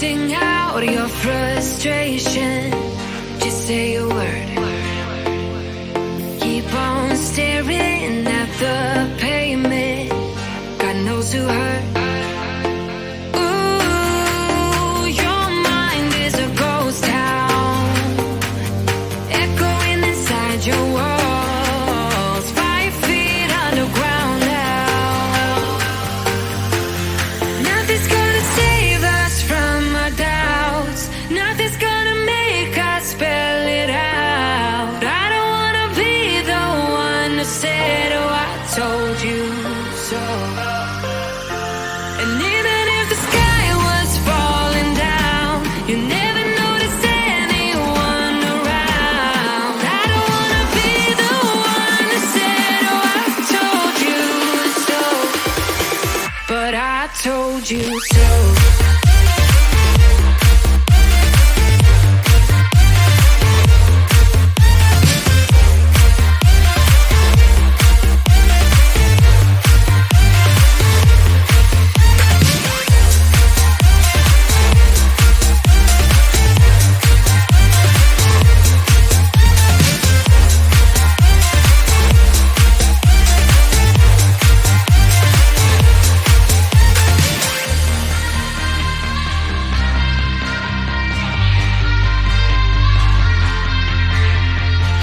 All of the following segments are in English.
Sing out your frustration, just say a word. Keep on staring at the pavement, God knows who hurt. Ooh, your mind is a ghost town, echoing inside your walls, 5 feet underground now. Nothing's gonna save us from our doubts, nothing's gonna make us spell it out. I don't wanna be the one who said, oh, I told you so. And even if the sky was falling down, you never noticed anyone around. I don't wanna be the one who said, oh, I told you so, but I told you so.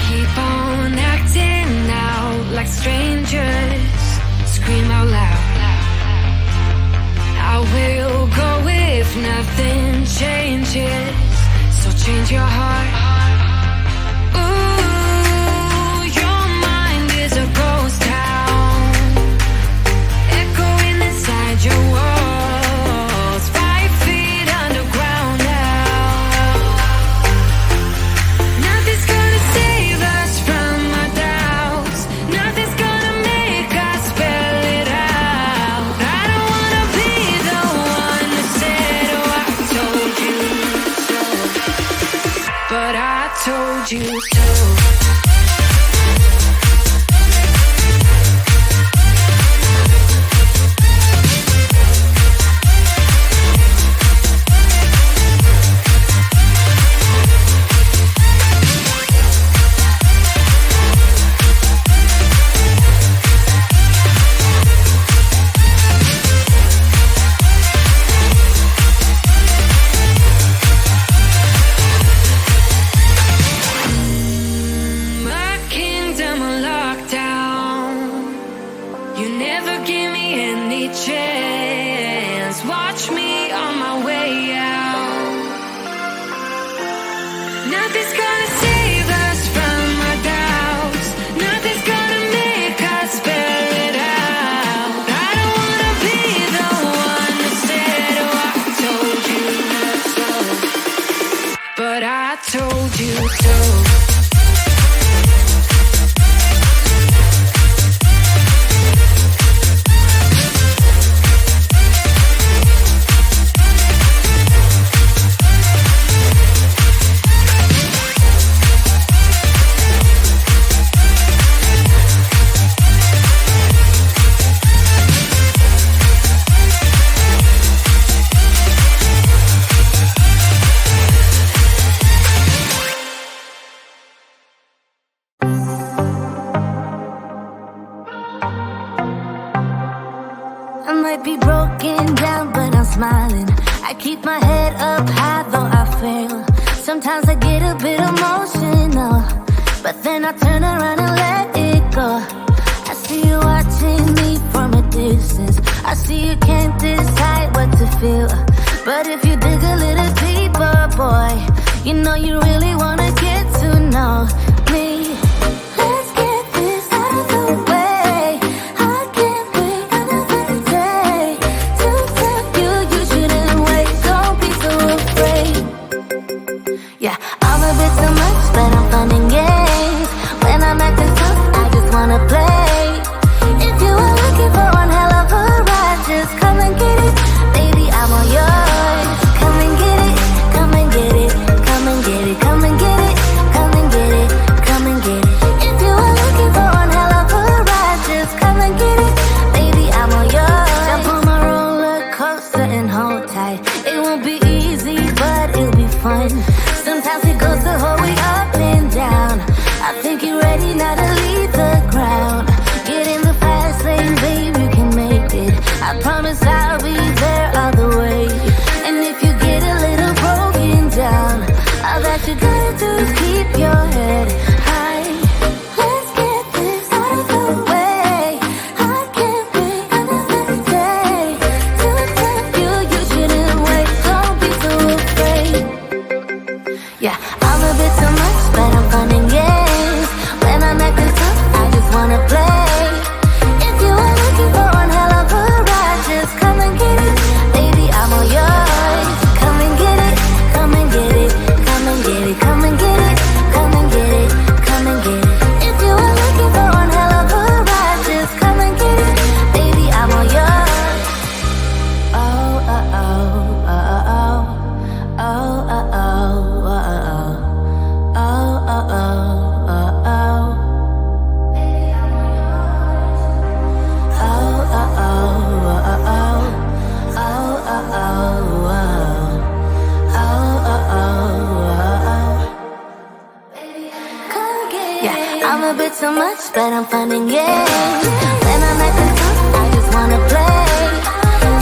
Keep on acting out like strangers, scream out loud. I will go if nothing changes, so change your heart. Ooh, your mind is a ghost town, echoing inside your walls, 5 feet underground now. Nothing's gonna save us from our doubts, nothing's gonna make us spell it out. I don't wanna be the one who said, oh, I told you so, but I told you so. My kingdom on lockdown, you never give me any chance. Watch me on my way out. Nothing's gonna save us from our doubts, nothing's gonna make us spell it out. I don't wanna be the one who said, oh, I told you so, but I told you so. I might be broken down, but I'm smiling. I keep my head up high, though I fail. Sometimes I get a bit emotional, but then I turn around and let it go. I see you watching me from a distance. I see you can't decide what to feel, but if you dig a little deeper, boy, you know you really wanna get to know me. Let's get this out of the way. I can't wait another day to tell you you shouldn't wait. Don't be so afraid. Yeah, I'm a bit too much, but I'm fun and games. When I'm acting tough, I just wanna play. If you were looking for one hell of a ride, just come and get it. Baby, I'm all yours. Come and get it, come and get it, come and get it, come and get it, come and get it. Sometimes he goes the whole way up and down. I think you're ready now to leave the ground. Get in the fast lane, babe, you can make it. I promise I'll be there all the way. And if you get a little broken down, all that you gotta do is keep your head high. Let's get this out of the way. I can't wait another day to tell you you shouldn't wait. Don't be so afraid. Yeah, I'm a bit too much, but I'm fun and games. When I'm acting tough, I just wanna play. If you are looking for one hell of a ride, just come and get it. Baby, I'm all yours. Come and get it, come and get it, come and get it, come and get it, come and get it, come and get it. If you are looking for one hell of a ride, just come and get it. Baby, I'm all yours. Oh, oh, oh, oh, oh, oh, oh, oh, oh, oh, oh, oh, oh, oh. Yeah, I'm a bit too much, but I'm fun and games. When I'm acting tough, I just wanna play.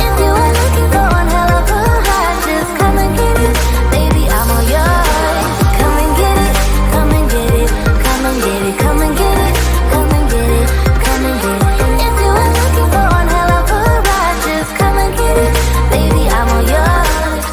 If you are looking for one hell of a ride, just come and get it. Baby, I'm all yours. Come and get it, come and get it, come and get it, come and get it, come and get it, come and get it. If you are looking for one hell of a ride, just come and get it. Baby, I'm all yours.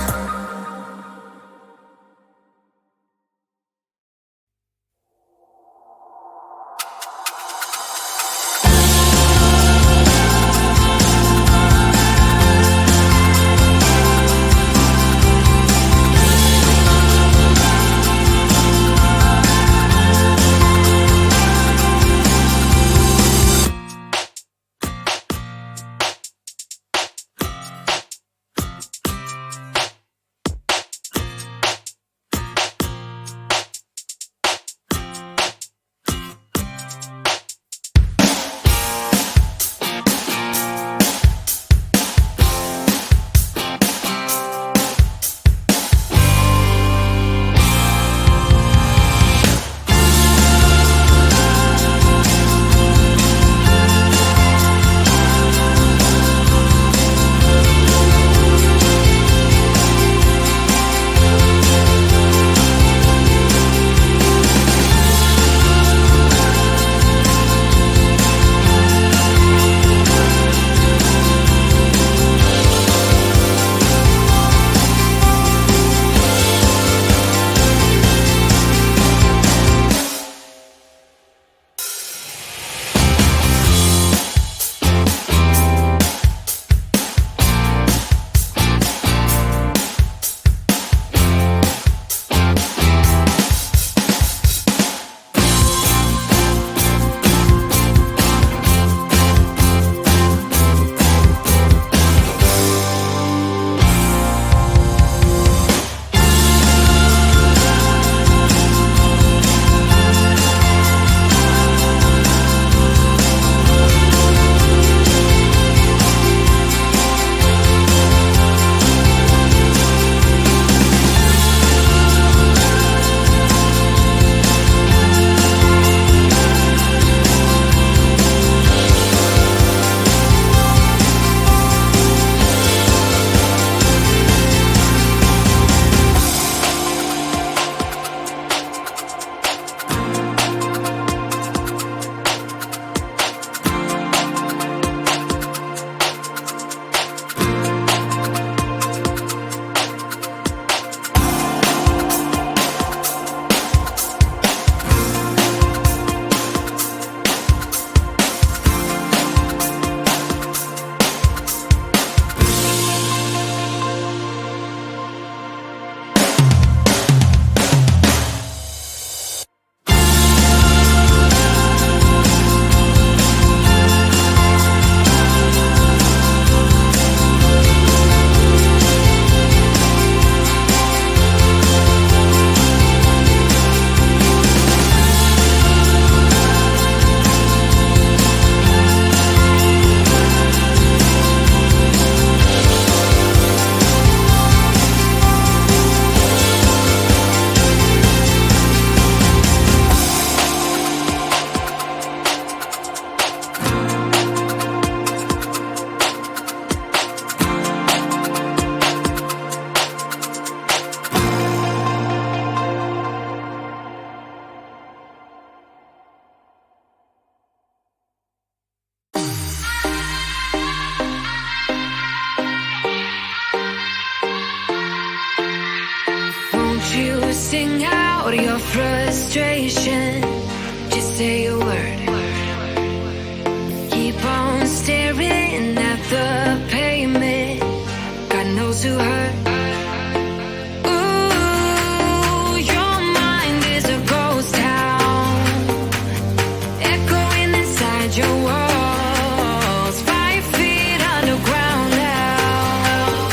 Sing out your frustration. Just say a word. Keep on staring at the pavement. God knows who hurt. Ooh, your mind is a ghost town, echoing inside your walls, 5 feet underground now.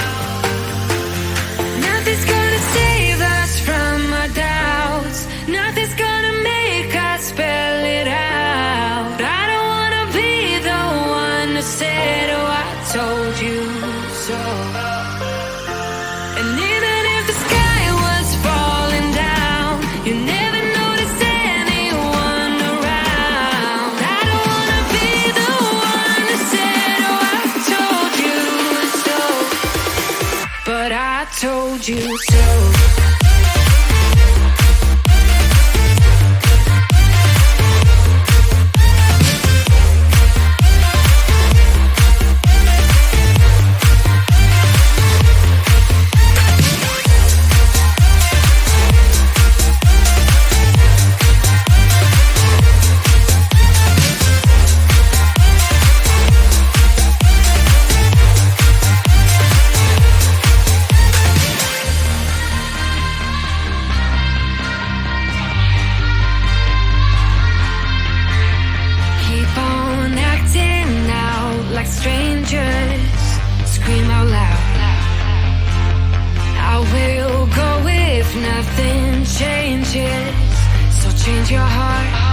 Nothing's gonna save us from our doubts. Nothing's gonna make us spell it out. I don't wanna be the one to say, oh, I told you so. And even if the sky was falling down, you never noticed anyone around. I don't wanna be the one to say, oh, I told you so. But I told you so. Keep on acting out like strangers. Scream out loud. I will go if nothing changes. So change your heart.